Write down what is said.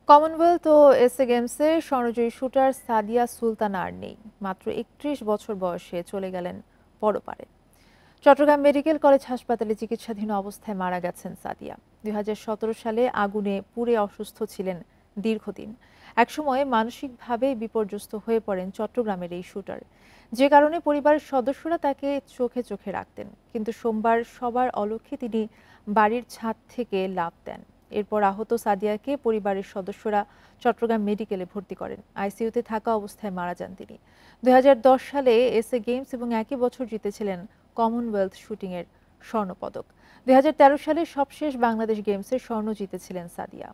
Commonwealth ও SA গেমসে স্বর্ণজয়ী shooter Sadia Sultana আর নেই। মাত্র ৩১ বছর বয়সে চলে গেলেন পরপারে। চট্টগ্রাম মেডিকেল কলেজ হাসপাতালে চিকিৎসাধীন অবস্থায় মারা গেছেন সাদিয়া। ২০১৭ সালে আগুনে পুড়ে অসুস্থ ছিলেন দীর্ঘদিন। একসময় মানসিকভাবে বিপর্যস্ত হয়ে পড়েন চট্টগ্রামের এই শুটার, যে কারণে পরিবারের সদস্যরা তাকে চোখে চোখে রাখতেন। কিন্তু সোমবার সবার অলক্ষ্যে তিনি বাড়ির ছাদ থেকে লাফ দেন। এরপর আহত সাদিয়াকে পরিবারের সদস্যরা চট্টগ্রাম মেডিকেলে ভর্তি করেন। আইসিইউতে থাকা অবস্থায় মারা যান তিনি। ২০১০ সালে এসএ গেমস এবং একই বছর জিতেছিলেন কমনওয়েলথ শুটিংয়ের স্বর্ণপদক। ২০১৩ সালে সবশেষ বাংলাদেশ গেমসে স্বর্ণ জিতেছিলেন সাদিয়া।